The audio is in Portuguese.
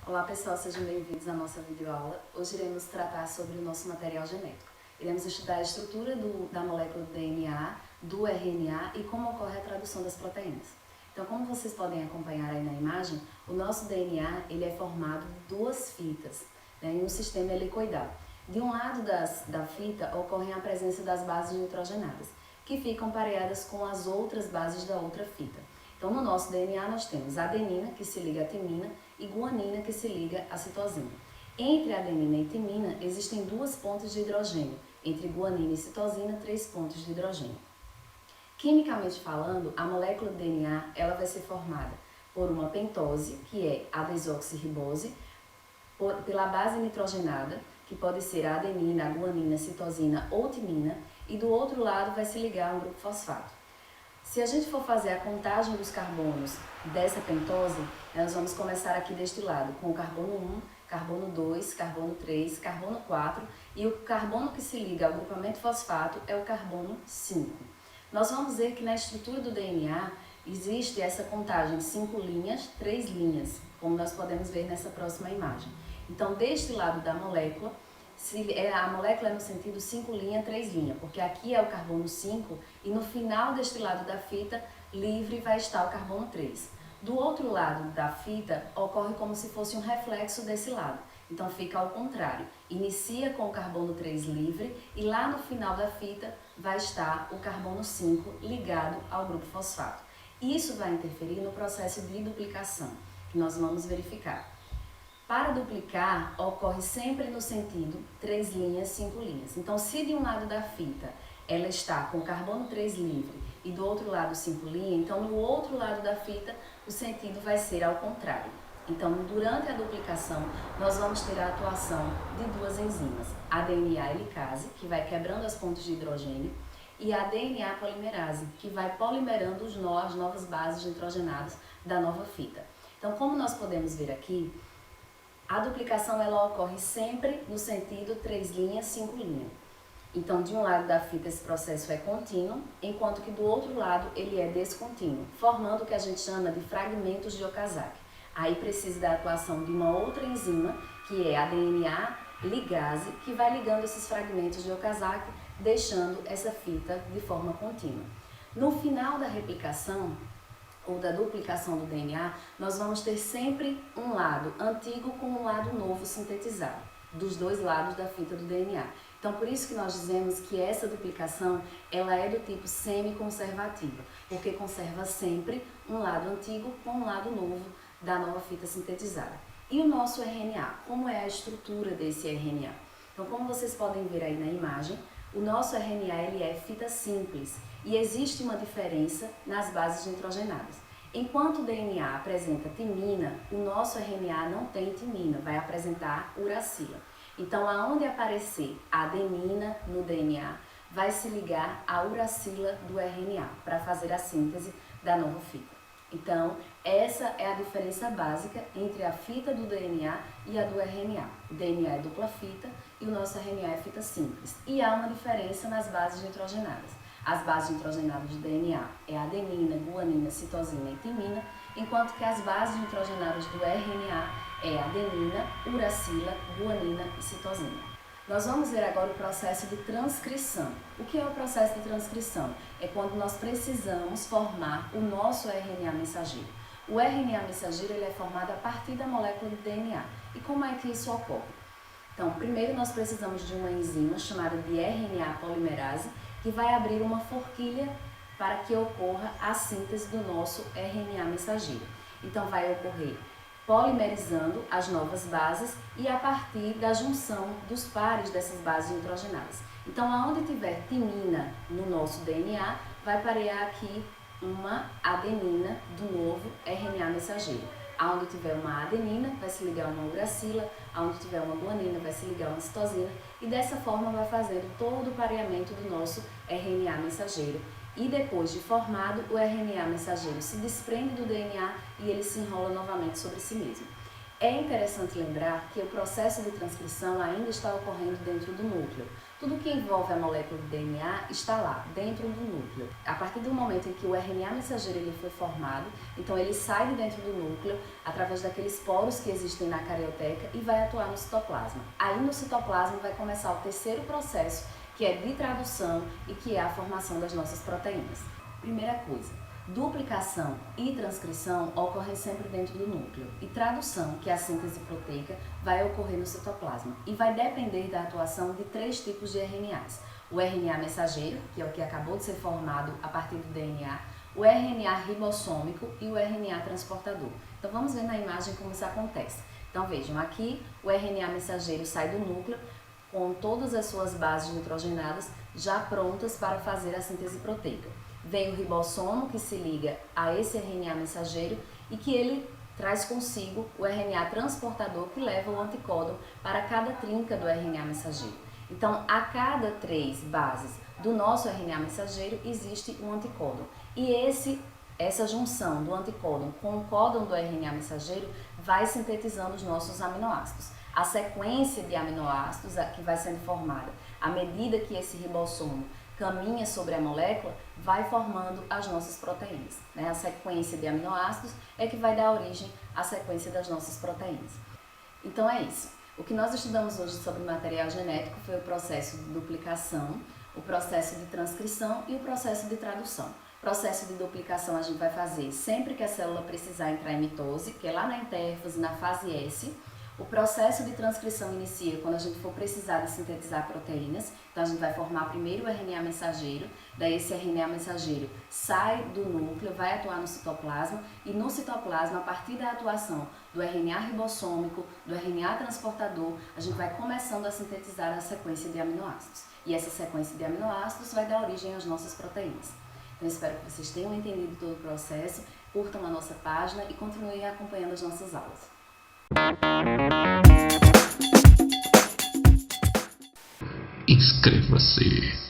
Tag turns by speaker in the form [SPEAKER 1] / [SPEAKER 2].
[SPEAKER 1] Olá pessoal, sejam bem-vindos à nossa videoaula. Hoje iremos tratar sobre o nosso material genético. Iremos estudar a estrutura da molécula do DNA, do RNA e como ocorre a tradução das proteínas. Então, como vocês podem acompanhar aí na imagem, o nosso DNA ele é formado de duas fitas, em um sistema helicoidal. De um lado da fita ocorre a presença das bases nitrogenadas, que ficam pareadas com as outras bases da outra fita. Então, no nosso DNA nós temos adenina, que se liga à timina, e guanina, que se liga à citosina. Entre adenina e timina existem duas pontes de hidrogênio, entre guanina e citosina, 3 pontos de hidrogênio. Quimicamente falando, a molécula do DNA ela vai ser formada por uma pentose, que é a desoxirribose, pela base nitrogenada, que pode ser a adenina, a guanina, a citosina ou timina, e do outro lado vai se ligar a um grupo fosfato. Se a gente for fazer a contagem dos carbonos dessa pentose, nós vamos começar aqui deste lado, com o carbono 1, carbono 2, carbono 3, carbono 4 e o carbono que se liga ao grupamento fosfato é o carbono 5. Nós vamos ver que na estrutura do DNA existe essa contagem de 5 linhas, 3 linhas, como nós podemos ver nessa próxima imagem. Então, deste lado da molécula, a molécula é no sentido 5 linha, 3 linha, porque aqui é o carbono 5 e no final deste lado da fita livre vai estar o carbono 3. Do outro lado da fita ocorre como se fosse um reflexo desse lado, então fica ao contrário. Inicia com o carbono 3 livre e lá no final da fita vai estar o carbono 5 ligado ao grupo fosfato. Isso vai interferir no processo de duplicação, que nós vamos verificar. Para duplicar, ocorre sempre no sentido 3 linhas, 5 linhas. Então, se de um lado da fita ela está com carbono 3 livre e do outro lado 5 linhas, então no outro lado da fita o sentido vai ser ao contrário. Então, durante a duplicação, nós vamos ter a atuação de duas enzimas, a DNA helicase, que vai quebrando as pontes de hidrogênio, e a DNA polimerase, que vai polimerando as novas bases nitrogenadas da nova fita. Então, como nós podemos ver aqui, a duplicação ela ocorre sempre no sentido 3 linhas, 5 linhas. Então, de um lado da fita esse processo é contínuo, enquanto que do outro lado ele é descontínuo, formando o que a gente chama de fragmentos de Okazaki. Aí precisa da atuação de uma outra enzima, que é a DNA ligase, que vai ligando esses fragmentos de Okazaki, deixando essa fita de forma contínua. No final da replicação, ou da duplicação do DNA, nós vamos ter sempre um lado antigo com um lado novo sintetizado, dos dois lados da fita do DNA. Então, por isso que nós dizemos que essa duplicação, ela é do tipo semi-conservativa, porque conserva sempre um lado antigo com um lado novo da nova fita sintetizada. E o nosso RNA, como é a estrutura desse RNA? Então, como vocês podem ver aí na imagem, o nosso RNA ele é fita simples e existe uma diferença nas bases nitrogenadas. Enquanto o DNA apresenta timina, o nosso RNA não tem timina, vai apresentar uracila. Então, aonde aparecer a adenina no DNA, vai se ligar a uracila do RNA para fazer a síntese da nova fita. Então, essa é a diferença básica entre a fita do DNA e a do RNA. O DNA é dupla fita e o nosso RNA é fita simples. E há uma diferença nas bases nitrogenadas. As bases nitrogenadas do DNA é adenina, guanina, citosina e timina, enquanto que as bases nitrogenadas do RNA é adenina, uracila, guanina e citosina. Nós vamos ver agora o processo de transcrição. O que é o processo de transcrição? É quando nós precisamos formar o nosso RNA mensageiro. O RNA mensageiro ele é formado a partir da molécula do DNA. E como é que isso ocorre? Então, primeiro nós precisamos de uma enzima chamada de RNA polimerase, que vai abrir uma forquilha para que ocorra a síntese do nosso RNA mensageiro. Então, vai ocorrer polimerizando as novas bases e a partir da junção dos pares dessas bases nitrogenadas. Então, aonde tiver timina no nosso DNA, vai parear aqui uma adenina do novo RNA mensageiro. Aonde tiver uma adenina, vai se ligar uma uracila, aonde tiver uma guanina, vai se ligar uma citosina, e dessa forma vai fazendo todo o pareamento do nosso RNA mensageiro. E depois de formado, o RNA mensageiro se desprende do DNA e ele se enrola novamente sobre si mesmo. É interessante lembrar que o processo de transcrição ainda está ocorrendo dentro do núcleo. Tudo que envolve a molécula de DNA está lá, dentro do núcleo. A partir do momento em que o RNA mensageiro ele foi formado, então ele sai de dentro do núcleo, através daqueles poros que existem na carioteca e vai atuar no citoplasma. Aí no citoplasma vai começar o terceiro processo, que é de tradução e que é a formação das nossas proteínas. Primeira coisa, duplicação e transcrição ocorrem sempre dentro do núcleo e tradução, que é a síntese proteica, vai ocorrer no citoplasma e vai depender da atuação de 3 tipos de RNAs. O RNA mensageiro, que é o que acabou de ser formado a partir do DNA, o RNA ribossômico e o RNA transportador. Então vamos ver na imagem como isso acontece. Então vejam, aqui o RNA mensageiro sai do núcleo com todas as suas bases nitrogenadas já prontas para fazer a síntese proteica. Vem o ribossomo que se liga a esse RNA mensageiro e que ele traz consigo o RNA transportador que leva o anticódon para cada trinca do RNA mensageiro. Então, a cada 3 bases do nosso RNA mensageiro existe um anticódon. E essa junção do anticódon com o códon do RNA mensageiro vai sintetizando os nossos aminoácidos. A sequência de aminoácidos que vai sendo formada à medida que esse ribossomo caminha sobre a molécula, vai formando as nossas proteínas. A sequência de aminoácidos é que vai dar origem à sequência das nossas proteínas. Então é isso. O que nós estudamos hoje sobre material genético foi o processo de duplicação, o processo de transcrição e o processo de tradução. O processo de duplicação a gente vai fazer sempre que a célula precisar entrar em mitose, que é lá na intérfase, na fase S. O processo de transcrição inicia quando a gente for precisar de sintetizar proteínas. Então a gente vai formar primeiro o RNA mensageiro, daí esse RNA mensageiro sai do núcleo, vai atuar no citoplasma e no citoplasma, a partir da atuação do RNA ribossômico, do RNA transportador, a gente vai começando a sintetizar a sequência de aminoácidos. E essa sequência de aminoácidos vai dar origem às nossas proteínas. Então espero que vocês tenham entendido todo o processo, curtam a nossa página e continuem acompanhando as nossas aulas.
[SPEAKER 2] Inscreva-se.